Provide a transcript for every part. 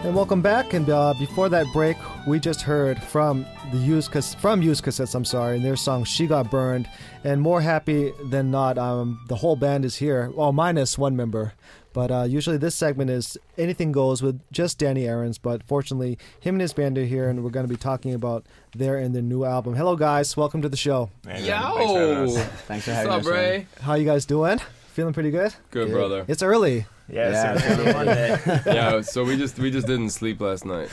And welcome back. And before that break, we just heard from Yuzdcassettes, and their song "She Got Burned." And more happy than not, the whole band is here. Well, minus one member. But usually this segment is anything goes with just Danny Aarons. But fortunately, him and his band are here, and we're going to be talking about their new album. Hello, guys. Welcome to the show. Hey, yo! Thanks for having us. What's up, Ray? How you guys doing? Feeling pretty good? Good, brother. It's early. Yeah, it's Monday. Yeah, so we just didn't sleep last night.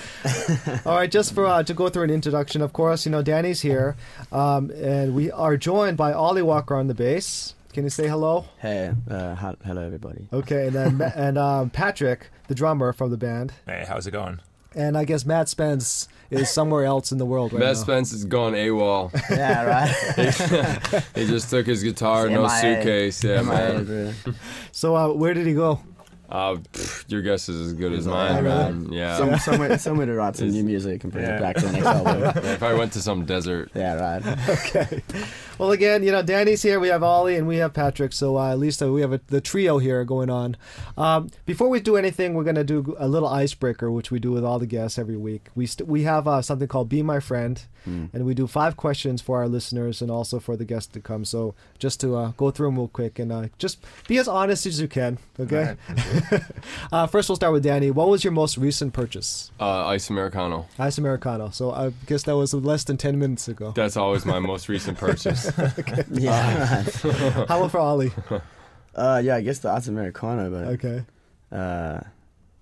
All right, just for to go through an introduction, of course, Danny's here, and we are joined by Ollie Walker on the bass. Can you say hello? Hey, hello everybody. Okay, and then Patrick, the drummer from the band. Hey, how's it going? And I guess Matt Spence is somewhere else in the world right now. Matt Spence is gone AWOL. Yeah, right. He just took his guitar, no suitcase. Yeah, man. So where did he go? Your guess is as good as mine, man. Yeah. Somewhere to write some new music and bring it back to the next album. Yeah, if I went to some desert. Yeah, right. Okay. Well, again, Danny's here. We have Ollie and we have Patrick. So at least we have the trio here going on. Before we do anything, we're going to do a little icebreaker, which we do with all the guests every week. We have something called Be My Friend, and we do 5 questions for our listeners and also for the guests to come. So just to go through them real quick and just be as honest as you can, okay? Right. First, we'll start with Danny. What was your most recent purchase? Ice Americano. Ice Americano. So I guess that was less than 10 minutes ago. That's always my most recent purchase. Okay. Yeah. How about for Ollie? Yeah, I guess the Ice Americano, but okay.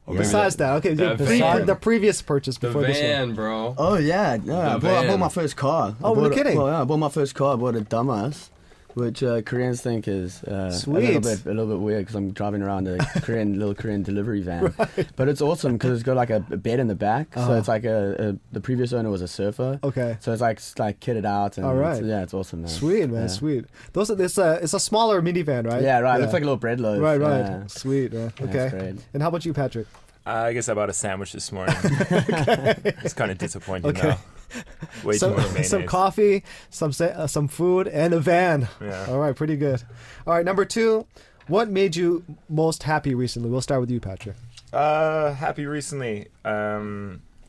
Besides that, okay, the previous purchase before this one. The van, bro. Oh yeah, I bought my first car. Oh, you're kidding? I bought my first car. I bought a dumbass, which Koreans think is a little bit weird because I'm driving around a little Korean delivery van. Right. But it's awesome because it's got like a bed in the back, so it's like the previous owner was a surfer. Okay. So it's like kitted out. And all right. It's awesome, man. Sweet, man, sweet. It's a smaller minivan, right? Yeah, right. Yeah. It looks like a little bread loaf. Right. Yeah. Sweet, man. Okay. That's great. And how about you, Patrick? I guess I bought a sandwich this morning. It's kind of disappointing now. Way too much mayonnaise. Some coffee, some food, and a van. Yeah. All right, pretty good. All right, number 2. What made you most happy recently? We'll start with you, Patrick. Happy recently.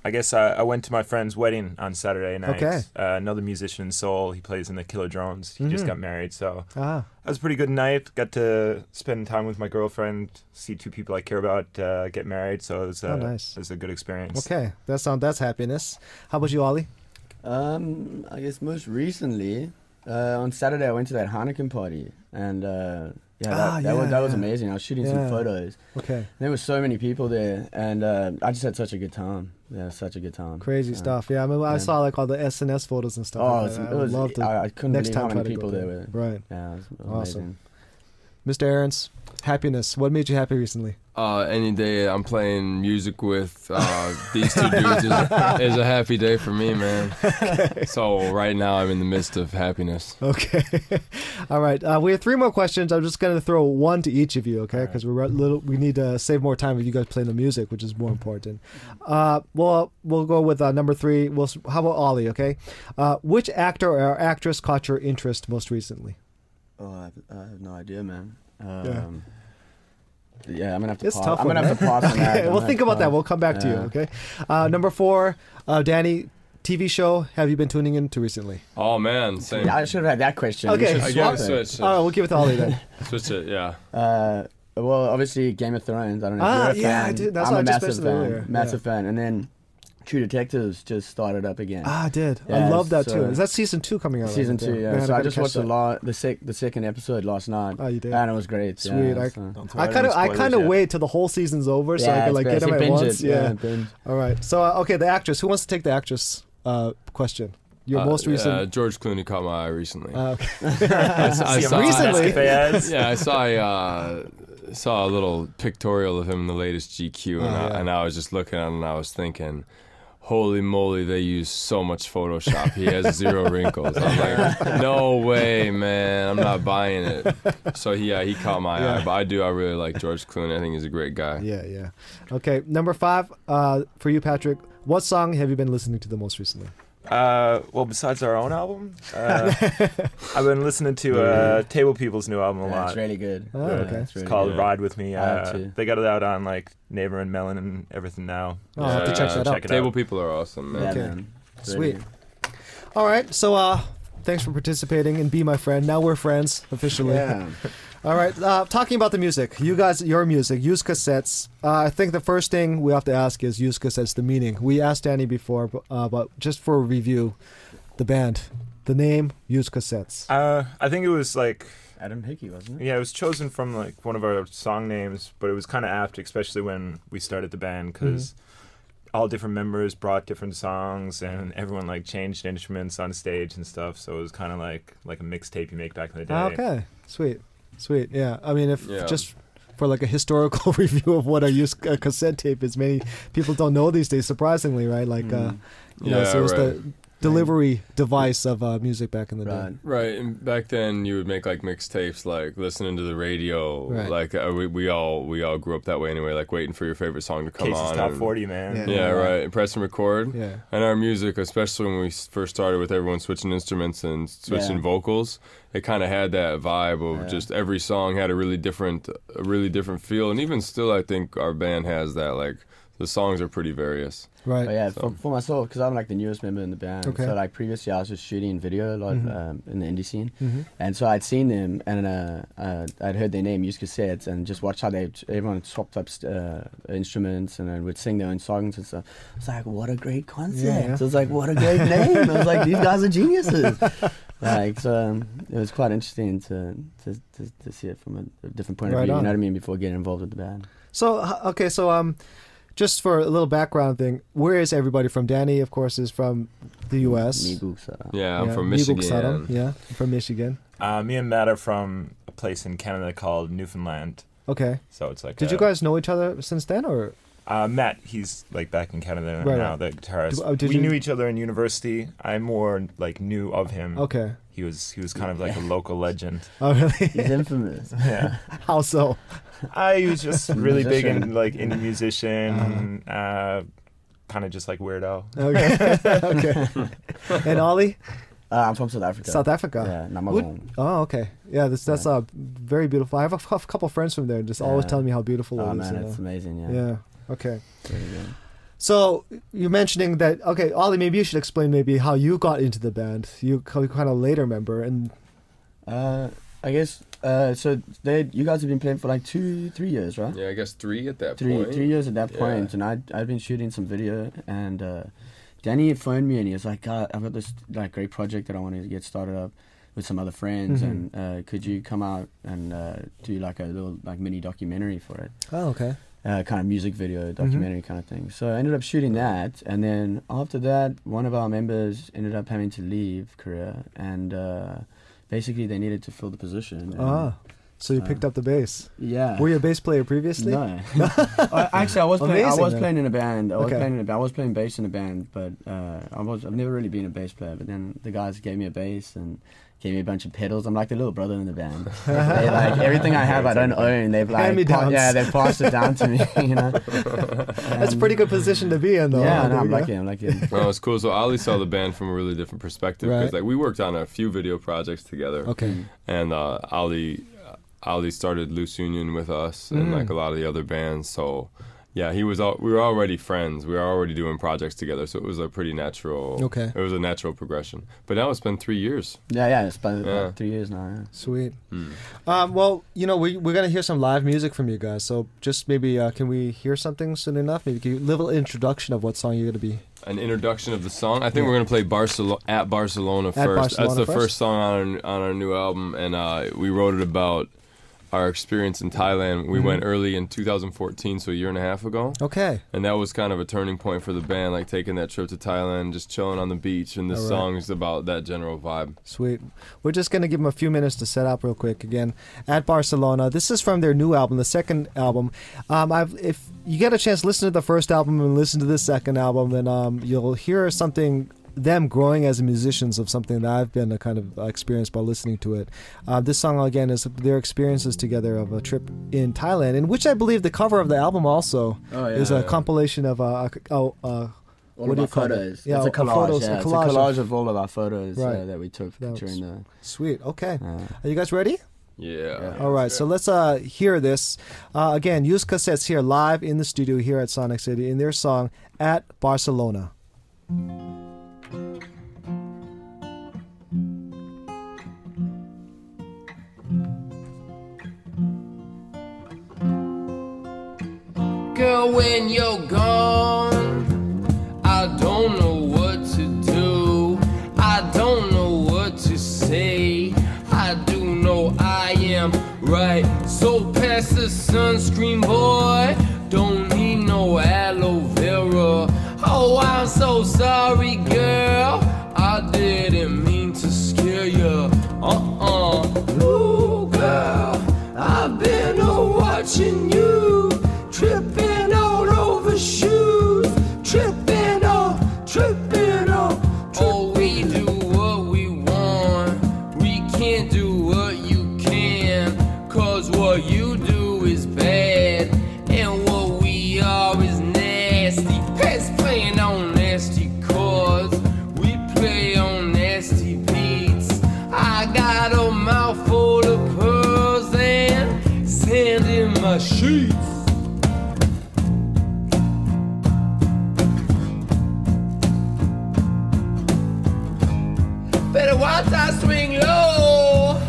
I guess I went to my friend's wedding on Saturday night. Okay. Another musician in Seoul. He plays in the Killer Drones. He just got married, so that was a pretty good night. Got to spend time with my girlfriend, see 2 people I care about get married. So it was nice. It was a good experience. Okay, that's happiness. How about you, Ollie? I guess most recently, on Saturday I went to that Heineken party, and that was amazing. I was shooting some photos. Okay. And there were so many people there, and I just had such a good time. Yeah, such a good time. Crazy stuff. Yeah, I mean, I saw like all the SNS photos and stuff. Oh, I couldn't believe how many people there were. Right. Yeah, it was awesome. amazing. Mr. Aarons, happiness. What made you happy recently? Any day I'm playing music with these 2 dudes is a happy day for me, man. Okay. So right now I'm in the midst of happiness. Okay. All right. We have 3 more questions. I'm just going to throw 1 to each of you, okay? Because we need to save more time with you guys playing the music, which is more important. We'll go with number 3. How about Ollie, okay? Which actor or actress caught your interest most recently? Oh, I have no idea, man. Yeah, I'm gonna have to. It's pause. tough. I'm gonna have to pause on that. Okay, we'll think about that. We'll come back to you. Okay. Number 4, Danny. TV show have you been tuning into recently? Oh man, same. Yeah, I should have had that question. Okay, switch. All right, we'll give it to Ollie then. Switch it, yeah. Well, obviously Game of Thrones. I don't know if you're a fan. I did. That's I'm what a I just massive mentioned fan. earlier. Massive fan, and then True Detectives just started up again. I did. Yeah, I love that so too. Is that season 2 coming out? Season 2, yeah. Man, so I just watched the second episode last night. Oh, you did? And it was great. Sweet. Yeah, I kind of wait till the whole season's over so I can like get them at once. Yeah. All right. So okay, the actress. Who wants to take the actress question? Your most recent. George Clooney caught my eye recently. Okay. I saw recently. Yeah, I saw a little pictorial of him in the latest GQ, and I was just looking at him and I was thinking, holy moly, they use so much Photoshop. He has 0 wrinkles. I'm like, no way, man. I'm not buying it. So he caught my eye. But I really like George Clooney. I think he's a great guy. Yeah. Okay, number 5, for you, Patrick. What song have you been listening to the most recently? Well, besides our own album, I've been listening to Table People's new album a lot. It's really good. Oh, okay. It's really called good. Ride With Me. too. They got it out on like Neighbor and Melon and everything now. Oh, I'll have to check that out. Check it Table out. people are awesome, man. Yeah, Okay. man. It's Sweet. really- All right, so thanks for participating and be my friend. Now we're friends officially. Yeah. All right, talking about the music, you guys, your music, Yuzdcassettes. I think the first thing we have to ask is Yuzdcassettes, the meaning. We asked Danny before, but just for review, the band, the name, Yuzdcassettes. I think it was like, Adam Hickey, wasn't it? yeah, it was chosen from like one of our song names, but it was kind of apt, especially when we started the band, because all different members brought different songs, and everyone like changed instruments on stage and stuff. So it was kind of like a mixtape you make back in the day. Okay, sweet, yeah. I mean, if Yeah. just for like a historical review of what a cassette tape is, many people don't know these days, surprisingly, right? Like, you know, Yeah, so it was right. the delivery device of music back in the day. Right. Right, and back then you would make like mixtapes, like listening to the radio. Right. Like we all grew up that way anyway, like waiting for your favorite song to come Casey's on. Top and- 40, man. Yeah. Yeah, right. And press and record. Yeah. And our music, especially when we first started with everyone switching instruments and switching Yeah. vocals, it kind of had that vibe of Yeah. just every song had a really different feel. And even still, I think our band has that. Like the songs are pretty various. Right. But yeah, So- for myself, because I'm like the newest member in the band. Okay. So like previously, I was just shooting video a lot in the indie scene, Mm-hmm. and so I'd seen them, and I'd heard their name, Yuzdcassettes, and just watched how everyone swapped up instruments and then would sing their own songs and stuff. I was like, what a great concept! Yeah. So I was like, what a great name! I was like, these guys are geniuses. Like, so it was quite interesting to see it from a different point of Right view. on. You know what I mean? Before getting involved with the band. So okay, so just for a little background thing, where is everybody from? Danny, of course, is from the U.S. Yeah, I'm from Michigan. Michigan. Yeah, I'm from Michigan. Me and Matt are from a place in Canada called Newfoundland. Okay. So it's like. Did you guys know each other since then, or? Matt, he's like back in Canada Right, now, right. the guitarist. Did We you- knew each other in university. I more like knew of him. Okay. He was kind of like a local legend. Oh, really? He's infamous. Yeah. How so? He was just really big Musician. in like indie musician, kind of just like weirdo. Okay. Okay. And Ollie, I'm from South Africa. South Africa. Yeah, Namagong. Oh, okay. Yeah, that's very beautiful. I have a couple friends from there, just always Yeah. telling me how beautiful it Oh is. man, you know? it's amazing. Yeah. Yeah. Okay. Really good. So you're mentioning that. Okay, Ollie, maybe you should explain maybe how you got into the band. You kind of later member, and I guess so. You guys have been playing for like 2-3 years, right? Yeah, I guess 3 at that Three point. 3 years at that Yeah. point, and I'd been shooting some video, and Danny had phoned me and he was like, "God, I've got this like great project that I want to get started up with some other friends, and could you come out and do like a little like mini documentary for it?" oh, okay. Kind of music video documentary kind of thing. So I ended up shooting that, and then after that, one of our members ended up having to leave Korea, and basically they needed to fill the position. And, So you picked up the bass. yeah. Were you a bass player previously? No. Actually, I was playing. Amazing, I was then. playing in a band. Okay. I was playing bass in a band, but I've never really been a bass player. But then the guys gave me a bass and gave me a bunch of pedals. I'm like the little brother in the band. They like everything I have, I don't own. They've like Hand-me-downs. they've passed it down to me. You know. That's a pretty good position to be in, though. Yeah, no, There I'm you go. lucky. I'm lucky. Well, it's cool. So Ollie saw the band from a really different perspective because Right. like we worked on a few video projects together. Okay. And Ollie started Loose Union with us and like a lot of the other bands. So yeah, we were already friends. We were already doing projects together. So it was a pretty natural. Okay. It was a natural progression. But now it's been 3 years. Yeah. It's been Yeah. like 3 years now. Yeah. Sweet. Well, you know, we're going to hear some live music from you guys. So just maybe, can we hear something soon enough? Maybe give a little introduction of what song you're going to be. An introduction of the song. I think we're gonna play At Barcelona first. Barcelona That's the first? first song on our new album, and we wrote it about our experience in Thailand. We went early in 2014, so a year and a half ago, Okay. and that was kind of a turning point for the band, like taking that trip to Thailand, just chilling on the beach. And this All right. song is about that general vibe. Sweet. We're just going to give them a few minutes to set up real quick. Again, At Barcelona. This is from their new album, the second album. If you get a chance to listen to the first album and listen to this second album, then you'll hear something, them growing as musicians, of something that I've been kind of experienced by listening to it. This song, again, is their experiences together of a trip in Thailand, in which I believe the cover of the album also Oh, yeah. is a compilation of All of our photos. Yeah, it's a collage. photos, yeah. a It's a collage collage of all of our photos Right. that we took during the. Sweet. Okay. Are you guys ready? Yeah. All right, so let's hear this. Again, Yuzdcassettes here live in the studio here at Sonic City in their song At Barcelona. Girl, when you're gone, I don't know what to do. I don't know what to say. I do know I am right. So pass the sunscreen, boy. Don't need no aloe vera. Oh, I'm so sorry, girl. I didn't mean to scare you. Ooh, girl, I've been watching you. Tripping all over shoes. Tripping all. Oh, we do what we want. We can't do what you can. Cause what you do is bad. And what we are is nasty. Pets playing on nasty chords. We play on nasty beats. I got a mouthful of pearls and sand in my sheets. Better watch I swing low.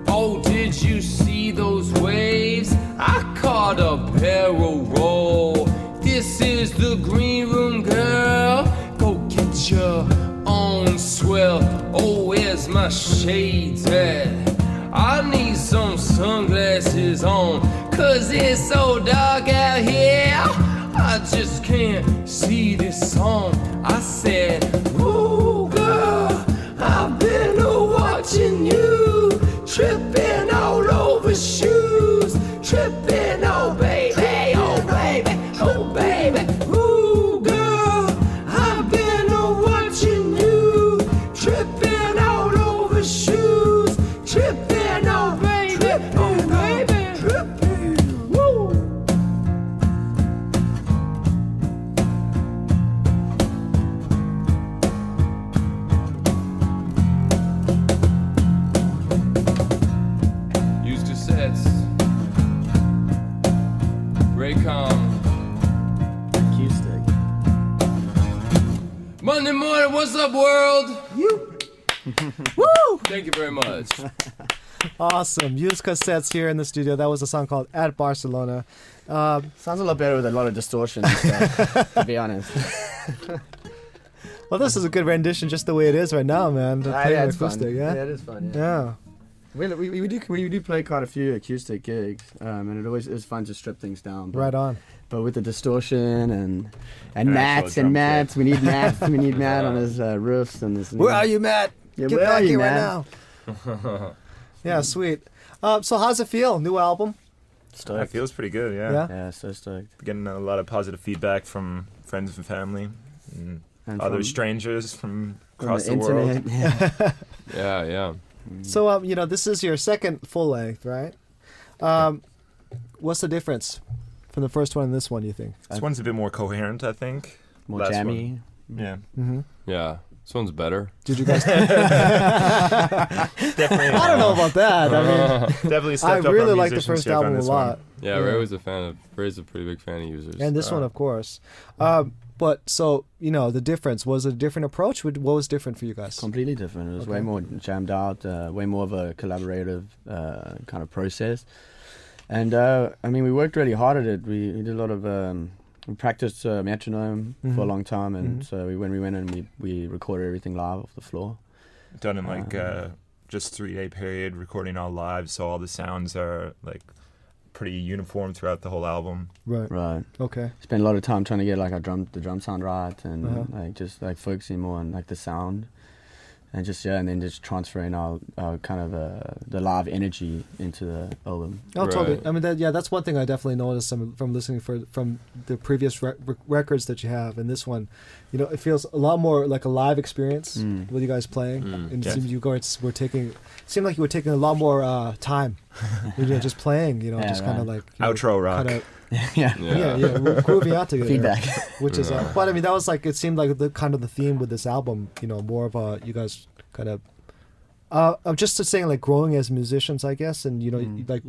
Oh, did you see those waves? I caught a barrel roll. This is the green room, girl. Go get your own swell. Oh, where's my shades at? I need some sunglasses on, cause it's so dark out here. I just can't see this song. I said, ooh, girl, I've been watching you. Tripping all over shoes. Tripping, oh baby, oh baby, oh baby. Ooh, girl, I've been watching you. Tripping all over shoes. Tripping, oh baby, oh baby. Tripping, woo. Use cassettes. Raycom. Acoustic. Monday morning, what's up, world? Woo! Thank you very much. Awesome. Yuzdcassettes here in the studio. That was a song called At Barcelona. Sounds a lot better with a lot of distortion and stuff, to be honest. Well, this is a good rendition just the way it is right now, man. To play Yeah, an it's fun. acoustic, Yeah, yeah? it is fun. Yeah. We do play quite a few acoustic gigs, and it always is fun to strip things down. But, Right on. But with the distortion and An Matt's actual and drum Matt's, we need Matt. We need Matt on his riffs and this. Where are you, Matt? Yeah, Get where back are you, here man? right now. Yeah, sweet. So how's it feel? New album? It Stoked. feels pretty good, yeah. Yeah? Yeah, so stoked. Getting a lot of positive feedback from friends and family and And other from- strangers from from across the world. internet. Yeah. Yeah. So, this is your second full length, right? What's the difference from the first one and this one, you think? This one's a bit more coherent, I think. More Last jammy. Yeah. Mm-hmm. Yeah. This one's better. Did you guys... Definitely. I don't know about that. I mean, Definitely I stepped up really our like the first musicianship on album a this lot. one. Yeah, Ray's a pretty big fan of users. And this one, of course. But so, the difference, was it a different approach? What was different for you guys? Completely different. It was Okay. way more jammed out, way more of a collaborative kind of process. And we worked really hard at it. We did a lot of we practiced metronome for a long time, and so when we went in, we recorded everything live off the floor. Done in just 3-day period, recording all live, so all the sounds are like pretty uniform throughout the whole album. Right. Okay. Spent a lot of time trying to get like the drum sound right, and like just like focusing more on like the sound, and just and then just transferring our kind of the live energy into the album. Oh, totally. I mean, that's one thing I definitely noticed from listening from the previous records that you have, and this one, you know, it feels a lot more like a live experience with you guys playing. And it seems it seemed like you were taking a lot more time, you know, just playing, you know, just kind of like outro rock. Yeah, we're grooving out together. Feedback, which is, but I mean, that was like, it seemed like the kind of the theme with this album, you know, more of a, you guys kind of, I'm just saying like growing as musicians, I guess, and you know, like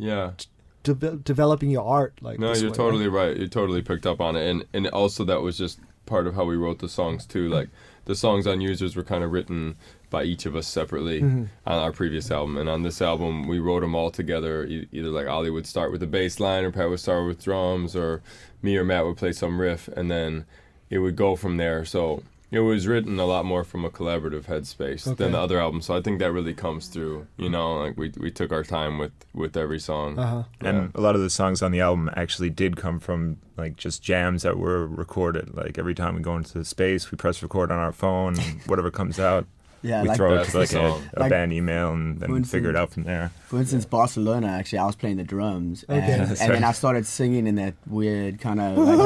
developing your art. Like, no, you're totally right. You totally picked up on it, and also that was just part of how we wrote the songs too. Like the songs on Users were kind of written by each of us separately on our previous album, and on this album we wrote them all together. Either like Ollie would start with the bass line, or Pat would start with drums, or me or Matt would play some riff, and then it would go from there. So it was written a lot more from a collaborative headspace than the other albums. So I think that really comes through. You know, like we took our time with every song. And a lot of the songs on the album actually did come from like just jams that were recorded. Like every time we go into the space, we press record on our phone, and whatever comes out. Yeah, we like throw it to like a band email and then figure it out from there. For instance, Barcelona, actually, I was playing the drums, and then I started singing in that weird kind of like,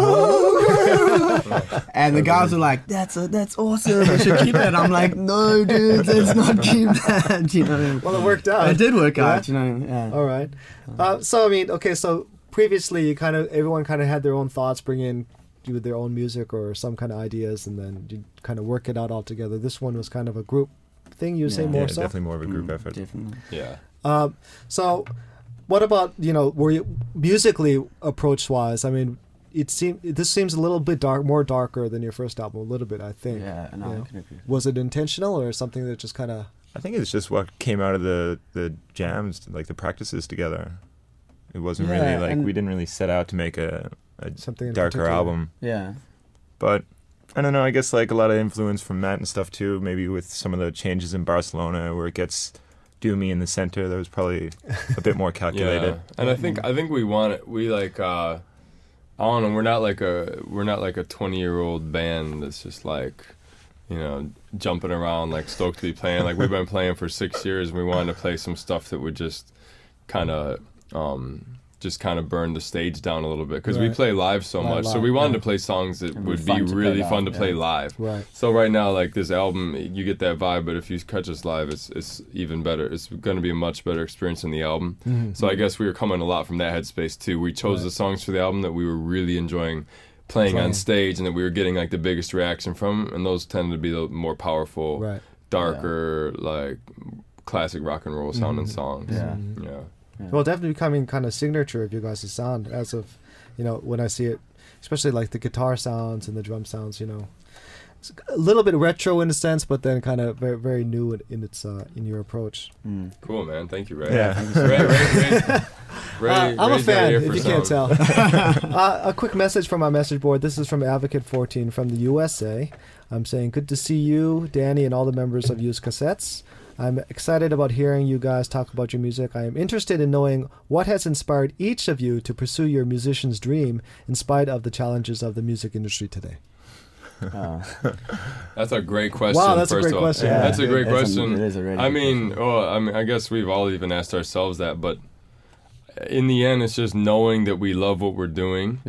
and the guys were like, "That's awesome, you should keep that." I'm like, "No, dude, let's not keep that." You know. Well, it worked out. It did work out, you know. Yeah. All right. So I mean, okay, so previously everyone kind of had their own thoughts, bring in with their own music or some kind of ideas, and then you kind of work it out all together. This one was kind of a group thing, you say more so? Definitely more of a group effort. Definitely. Yeah. So what about, you know, were you musically approach wise? I mean, this seems a little bit more darker than your first album, a little bit, I think. Yeah, and I can agree. Was it intentional or something that just kind of... I think it's just what came out of the jams, like the practices together. It wasn't really like, we didn't really set out to make a something darker album. Yeah. But I don't know, I guess like a lot of influence from Matt and stuff too, maybe with some of the changes in Barcelona where it gets doomy in the center. That was probably a bit more calculated. And I think we like I don't know, we're not like a 20-year-old band that's just like, you know, jumping around like stoked to be playing. Like we've been playing for 6 years, and we wanted to play some stuff that would just kind of burn the stage down a little bit, because we play live so much. So we wanted to play songs that would be really fun to play live. Right. So right now, like this album, you get that vibe, but if you catch us live, it's even better. It's going to be a much better experience than the album. So I guess we were coming a lot from that headspace too. We chose the songs for the album that we were really enjoying playing on stage, and that we were getting like the biggest reaction from, and those tended to be the more powerful, darker, like classic rock and roll sounding songs. Yeah. Well, definitely becoming kind of signature of your guys' sound as of, you know, when I see it, especially like the guitar sounds and the drum sounds, you know. It's a little bit retro in a sense, but then kind of very, very new in its in your approach. Cool, man. Thank you, Ray. Yeah. Ray, I'm a fan, if you can't tell. sound. A quick message from my message board. This is from Advocate14 from the USA. I'm saying, good to see you, Danny, and all the members of Cassettes. I'm excited about hearing you guys talk about your music. I am interested in knowing what has inspired each of you to pursue your musician's dream in spite of the challenges of the music industry today. That's a great question. Wow, that's a first great of all. question. Yeah, that's a great question. It is a really I good mean, question. I guess we've all even asked ourselves that, but in the end, it's just knowing that we love what we're doing,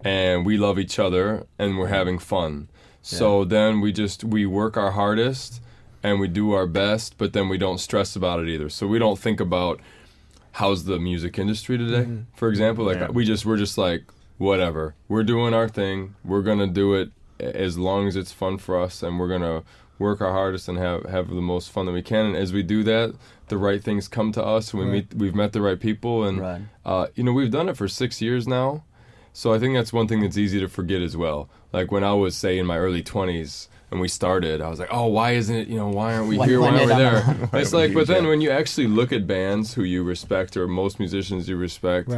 and we love each other, and we're having fun. So then we work our hardest, and we do our best, but then we don't stress about it either. So we don't think about how's the music industry today, for example. Like we're just like, whatever. We're doing our thing. We're gonna do it as long as it's fun for us, and we're gonna work our hardest and have the most fun that we can. And as we do that, the right things come to us. And we've met the right people, and you know, we've done it for 6 years now. So I think that's one thing that's easy to forget as well. Like when I was, say, in my early 20s, and we started, I was like, oh, why isn't it, you know, why aren't we here, why aren't we there? It's like, but then when you actually look at bands who you respect, or most musicians you respect,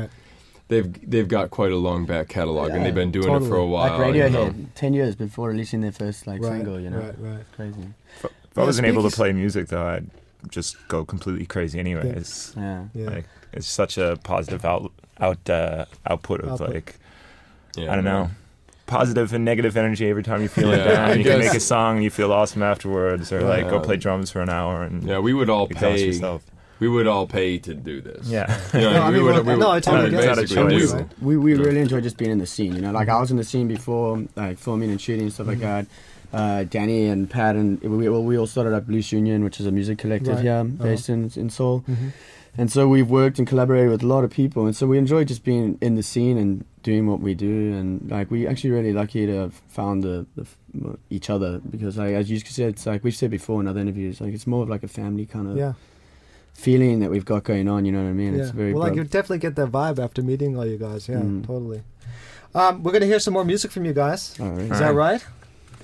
they've got quite a long back catalog, and they've been doing it for a while. Like Radiohead, 10 years before releasing their first single, you know. Right. Crazy. If I wasn't able to play music, though, I'd just go completely crazy anyways. Yeah. Like, it's such a positive output of like I don't know, positive and negative energy every time you feel it down. You can make a song and you feel awesome afterwards, or like go play drums for an hour and we would all exhaust pay. yourself. We would all pay to do this. Yeah. I totally get it. We really enjoy just being in the scene. You know, like I was in the scene before, like filming and shooting and stuff like that. Danny and Pat and we all started up Blues Union, which is a music collective here based in Seoul. And so we've worked and collaborated with a lot of people, and so we enjoy just being in the scene and doing what we do. And like we actually really lucky to have found each other, because like, as you said, it's like we've said before in other interviews, like it's more of like a family kind of feeling that we've got going on. You know what I mean? It's very like you definitely get that vibe after meeting all you guys. Yeah, totally. We're gonna hear some more music from you guys. All right. Is that right?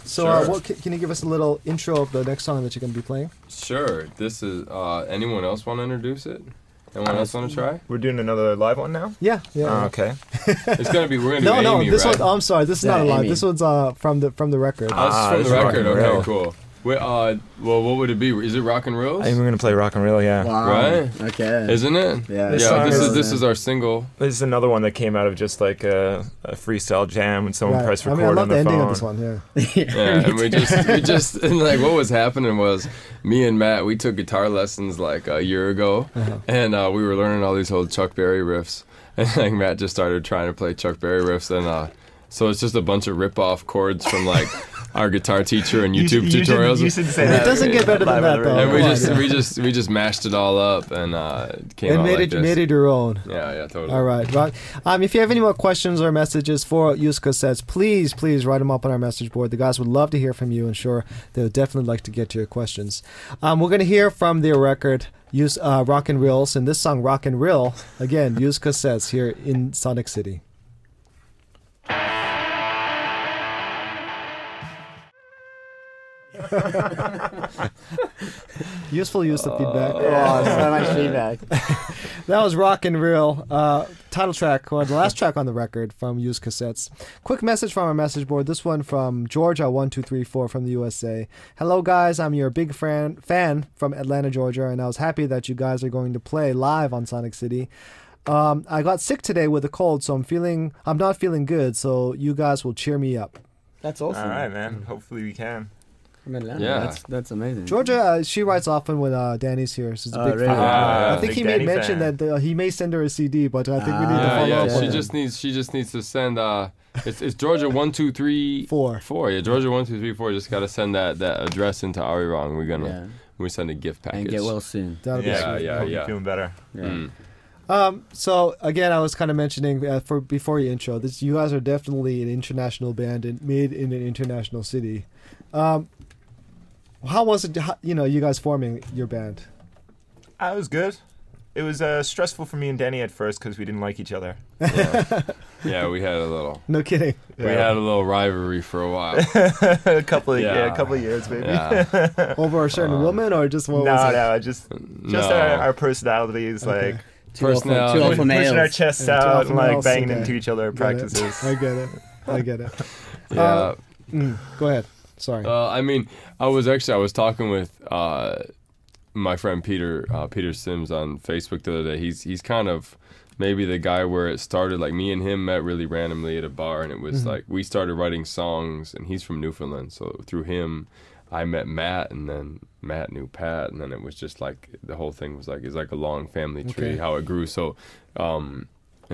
So can you give us a little intro of the next song that you're going to be playing? Sure. This is, anyone else want to introduce it? Anyone else want to try? We're doing another live one now? Yeah. Okay. It's going to be, we're going to do Amy, this right? one, I'm sorry, this is not a live. This one's from the record. Oh, this is from the record. Okay, cool. Wait, well, what would it be? Is it Rock and Reels? I think we're going to play Rock and Roll, yeah. Wow. Right? Okay. Isn't it? Yeah. This is our single. This is another one that came out of just like a freestyle jam when someone pressed record I love on the the ending phone. of this one, Yeah, and we just and like what was happening was me and Matt, we took guitar lessons like a year ago, and we were learning all these old Chuck Berry riffs, and like Matt just started trying to play Chuck Berry riffs, and so it's just a bunch of rip-off chords from like our guitar teacher and YouTube tutorials. You should say that. It doesn't get better than that, though. And we just mashed it all up and came out like this. Made it your own. Yeah, totally. All right, Rock. If you have any more questions or messages for Yuzdcassettes, please write them up on our message board. The guys would love to hear from you, and sure, they would definitely like to get to your questions. We're going to hear from their record, Rock and Reels, and this song, Rock and Reel, again, Yuzdcassettes here in Sonic City. Useful use of feedback. Oh, so much feedback. That was Rock and Reel, title track, or the last track on the record from Yuzdcassettes. Quick message from our message board. This one from Georgia1234 from the USA. Hello guys, I'm your big fan from Atlanta, Georgia, and I was happy that you guys are going to play live on Sonic City. I got sick today with a cold, so I'm not feeling good, so you guys will cheer me up. That's awesome. All right, man. Hopefully we can. Yeah, that's amazing. Georgia, she writes often when Danny's here. She's a big fan. I think he may mention that he may send her a CD, but I think we need to follow up. She just needs to send. It's Georgia 123 4. Yeah, Georgia 1234. Just got to send that address into Arirang. We send a gift package. And get well soon. That'll be sweet. Hope you're feeling better. Yeah. So again, I was kind of mentioning before your intro, you guys are definitely an international band and made in an international city. How was it, you guys forming your band? It was good. It was stressful for me and Danny at first because we didn't like each other. Yeah, we had a little. No kidding. We had a little rivalry for a while. a couple of years, maybe. Yeah. Over a certain woman, or just what was it? No, just our personalities, okay. Pushing our chests out and like banging into each other at practices. I get it. Yeah. Go ahead. Sorry. I was talking with my friend Peter Sims on Facebook the other day. He's kind of maybe the guy where it started. Like me and him met really randomly at a bar, and it was like we started writing songs. And he's from Newfoundland, so through him, I met Matt, and then Matt knew Pat, and then it was just like the whole thing was like it's like a long family tree how it grew. So, and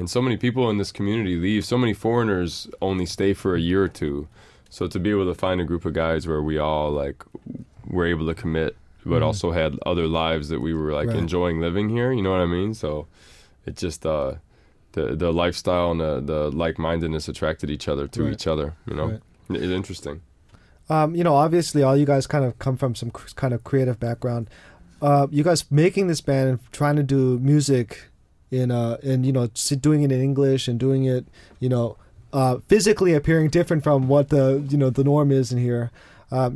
so many people in this community leave. So many foreigners only stay for a year or two. So to be able to find a group of guys where we all like were able to commit, but also had other lives that we were like enjoying living here. You know what I mean? So it just the lifestyle and the like-mindedness attracted each other to each other. You know, it's interesting. Obviously, all you guys kind of come from some kind of creative background. You guys making this band and trying to do music doing it in English and doing it, physically appearing different from what the norm is in here. How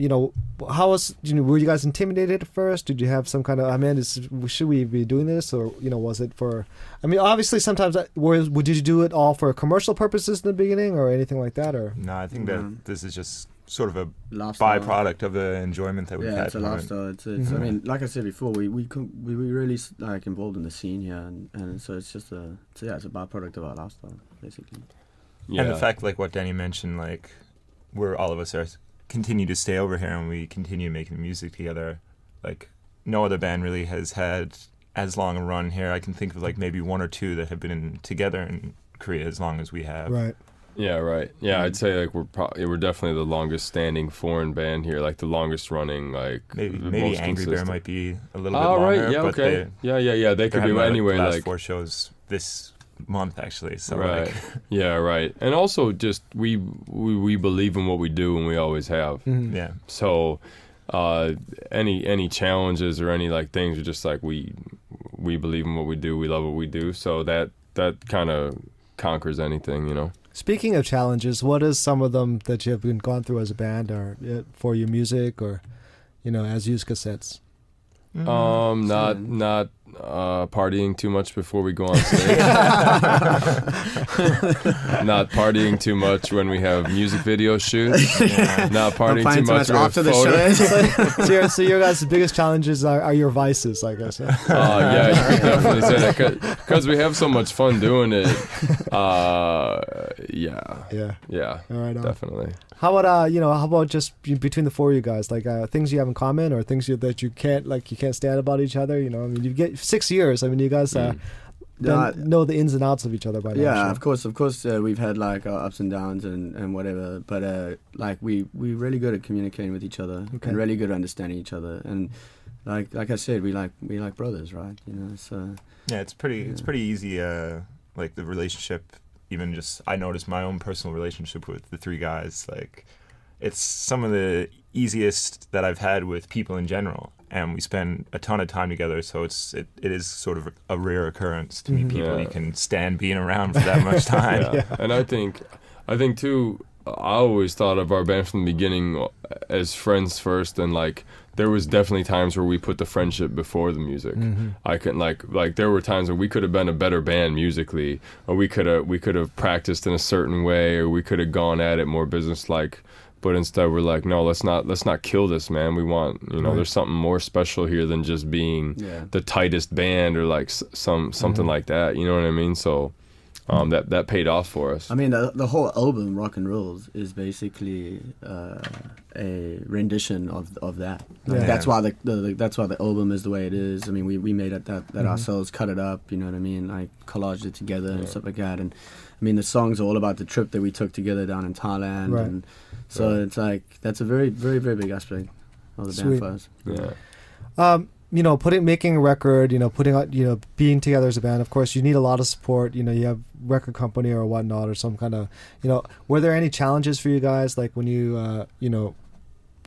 was were you guys intimidated at first? Did you have some kind of should we be doing this, or was it for? Obviously sometimes did you do it all for commercial purposes in the beginning or anything like that, or? No, I think that this is just sort of a lifestyle. byproduct of the enjoyment that we've had. Yeah, it's a lifestyle. It's I mean, like I said before, we really like involved in the scene here, and so it's just it's a byproduct of our lifestyle, basically. Yeah. And the fact, like what Danny mentioned, like all of us are continue to stay over here and we continue making music together. Like no other band really has had as long a run here. I can think of like maybe one or two that have been together in Korea as long as we have. Right. Yeah, right. Yeah, I'd say like we're definitely the longest standing foreign band here, like the longest running, like maybe most Angry consistent. Bear might be a little bit longer. Right. Yeah. But Okay. They could be anyway. Last Like 4 shows this month actually. So right. like, Yeah. Right. And also just we believe in what we do and we always have. yeah. So any challenges or any like things are just like we believe in what we do. We love what we do. So that kind of conquers anything, you know. Speaking of challenges, what is some of them that you have gone through as a band, or for your music, or as Yuzdkasettes? Not partying too much before we go on stage. Not partying too much when we have music video shoots. Not partying too much after the show. So your guys' biggest challenges are your vices, I guess. Yeah, you could definitely say that because we have so much fun doing it. Yeah. All right, definitely. How about just between the 4 of you guys, like things you have in common or things that you can't stand about each other? I mean, you get 6 years. I mean, you guys know the ins and outs of each other by now. Yeah, of course. We've had like our ups and downs and whatever, but like we're really good at communicating with each other and really good at understanding each other. And like I said, we like brothers, right? So yeah, it's pretty easy. Like the relationship. Even just, I noticed my own personal relationship with the 3 guys. Like, it's some of the easiest that I've had with people in general, and we spend a ton of time together. So it is sort of a rare occurrence to meet people you can stand being around for that much time. Yeah. And I think too. I always thought of our band from the beginning as friends first, and like there was definitely times where we put the friendship before the music. I couldn't like there were times where we could have been a better band musically, or we could have practiced in a certain way, or we could have gone at it more business-like. But instead we're like, no, let's not kill this, man. We want, there's something more special here than just being the tightest band or like something like that. You know what I mean? So. That paid off for us. I mean, the whole album, Rock and Rolls, is basically a rendition of that. Like, that's why the album is the way it is. I mean, we made it that ourselves, cut it up. You know what I mean? Like collaged it together and stuff like that. And I mean, the songs are all about the trip that we took together down in Thailand. Right. And so it's like that's a very, very, very big aspect of the band for us. Yeah. Making a record, putting out, being together as a band, of course, you need a lot of support. You have record company or whatnot, or some kind of, were there any challenges for you guys, like when you,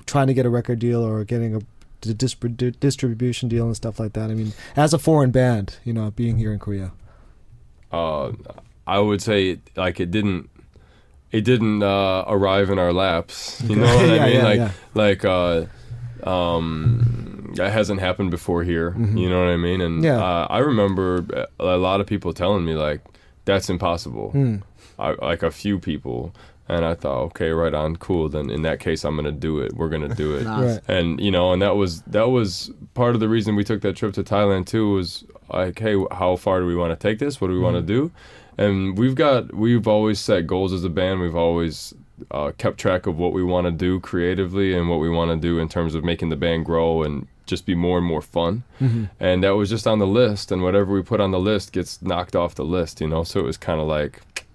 trying to get a record deal or getting a distribution deal and stuff like that? I mean, as a foreign band, being here in Korea. I would say like it didn't arrive in our laps. You know what I mean? That hasn't happened before here. You know what I mean? And I remember a lot of people telling me like, that's impossible. Like a few people. And I thought, okay, right on, cool. Then in that case, I'm going to do it. We're going to do it. Nice. And, and that was part of the reason we took that trip to Thailand too, was like, hey, how far do we want to take this? What do we want to do? And we've always set goals as a band. We've always kept track of what we want to do creatively and what we want to do in terms of making the band grow and just be more and more fun. And that was just on the list, and whatever we put on the list gets knocked off the list, so it was kind of like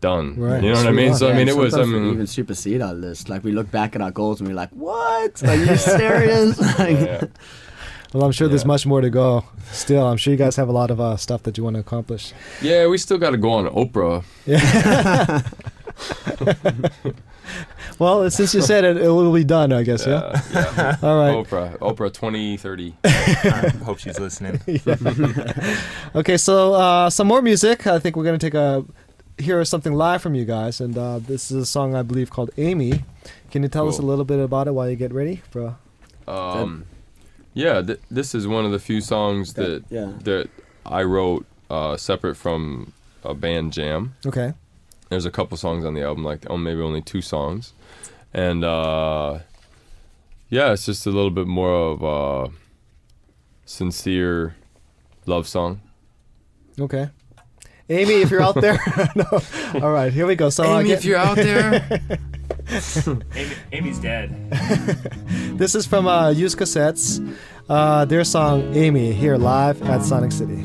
done. Right. You know what I mean? So I mean, it was. We even supersede our list. Like we look back at our goals and we're like, "What? Are you serious?" Well, I'm sure there's much more to go. Still, I'm sure you guys have a lot of stuff that you want to accomplish. Yeah, we still got to go on Oprah. Yeah. Well, since you said it, it will be done, I guess. Yeah. All right. Oprah 2030. I hope she's listening. Okay, so some more music. I think we're gonna hear something live from you guys, and this is a song I believe called "Amy." Can you tell us a little bit about it while you get ready, bro? This is one of the few songs that I wrote separate from a band jam. Okay. There's a couple songs on the album, like maybe only 2 songs. And yeah, it's just a little bit more of a sincere love song. Okay. Amy, if you're out there. No. All right, here we go. So Amy, if you're out there. Amy's dead. This is from Yuzdkasettes. Their song Amy, here live at Sonic City.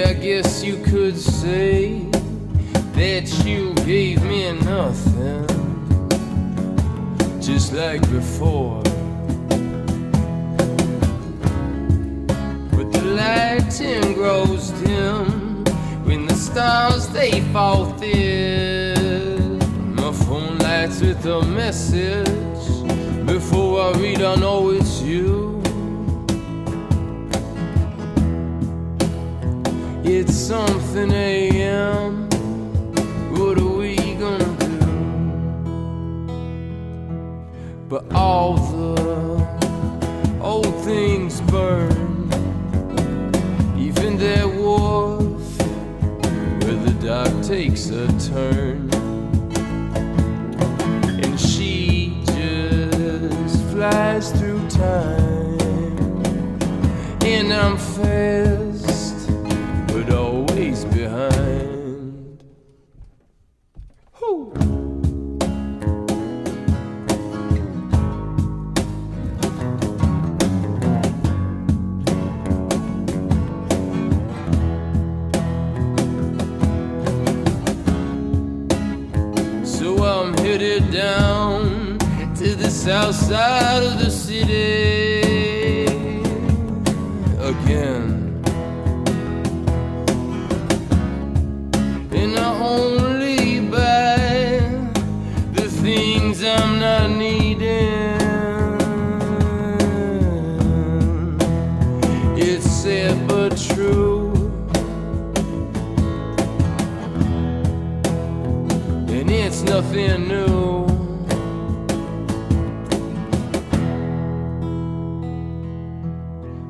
I guess you could say that you gave me nothing, just like before. But the lighting grows dim when the stars they fall thin. My phone lights with a message. Before I read, I know it's you. It's something a.m. What are we gonna do? But all the old things burn, even their wharf, where the dock takes a turn. And she just flies through time, and I'm fast, but always behind. Whew. So I'm headed down to the south side of the city again. And I only buy the things I'm not needing. It's sad but true, and it's nothing new.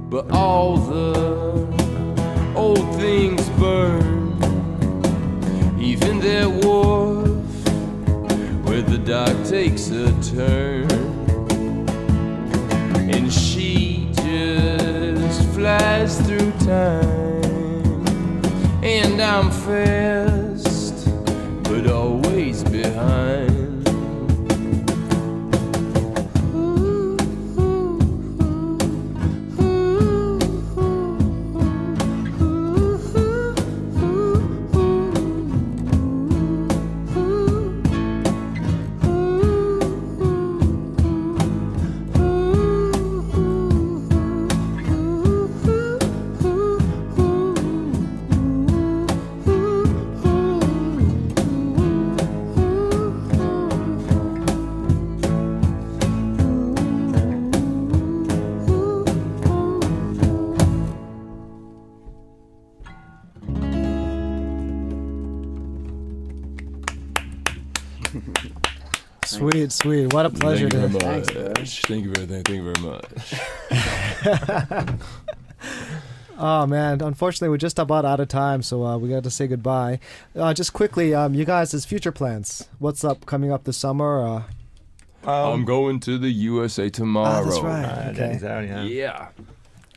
But all the old things burn, even their wharf, where the dock takes a turn. And she just flies through time, and I'm fast, but always behind. Sweet, sweet. What a pleasure. Thank you very Thanks, much. bro. Thank you very much. Oh man, unfortunately we're just about out of time, so we got to say goodbye. Just quickly, you guys' future plans. What's up coming up this summer? I'm going to the USA tomorrow. That's right. Okay. Danny's out, yeah. Yeah.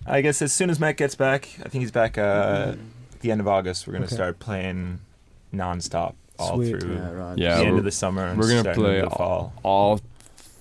I guess as soon as Matt gets back, I think he's back at the end of August. We're going to Okay. start playing nonstop all Sweet. through Yeah, right. Yeah, the end we're- of the summer. And We're gonna starting play into the fall. all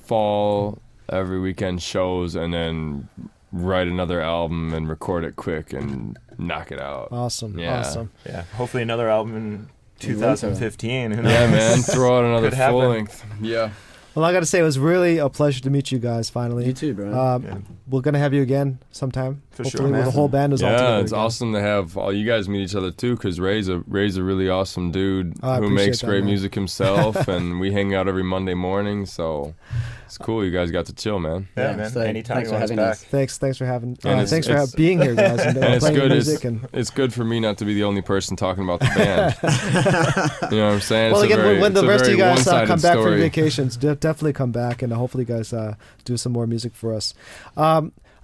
fall, every weekend shows, and then write another album and record it quick and knock it out. Awesome. Yeah. Awesome. Yeah, hopefully another album in 2015. Who knows? Yeah, man, throw out another Could happen. full length. Yeah. Well, I got to say, it was really a pleasure to meet you guys finally. You too, bro. Yeah. We're going to have you again sometime. For Hopefully sure, when man. the whole band is all together Yeah, it's again. awesome to have all you guys meet each other too, because Ray's a really awesome dude Oh, I who appreciate makes that, great man. music himself, and we hang out every Monday morning. So It's cool. You guys got to chill, man. Yeah, man. So Anytime thanks you for want us having back. us. Thanks for having. And Thanks for being here, guys, and And it's playing good. music. And It's good for me not to be the only person talking about the band. You know what I'm saying? well, It's a again, very- when the it's a rest of very you guys one-sided come back from story. vacations, definitely come back, and hopefully, you guys do some more music for us.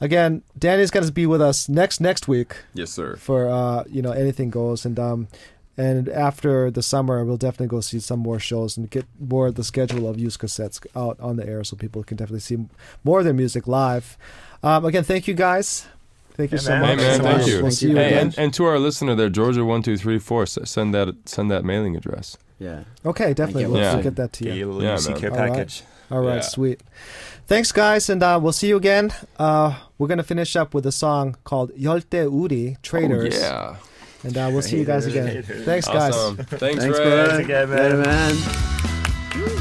Again, Danny's going to be with us next week Yes, sir. for Anything Goes, and after the summer, we'll definitely go see some more shows and get more of the schedule of Yuzdcassettes out on the air, so people can definitely see more of their music live. Again, thank you guys. Thank you so man. much. Hey, man, thank you. We'll see you Hey, again. and to our listener there, Georgia1234, send that mailing address. Yeah. Okay, definitely. you. We'll Yeah. get that to Get you. you a little Yeah, UC man. care All right. package. All right, Yeah. sweet. Thanks, guys, and we'll see you again. We're going to finish up with a song called Yolte Uri, Traders. Oh, yeah. And we'll see you guys again. Haters. Thanks, guys. Awesome. Thanks, Thanks, Ray. bud. Thanks again, man. Later, man.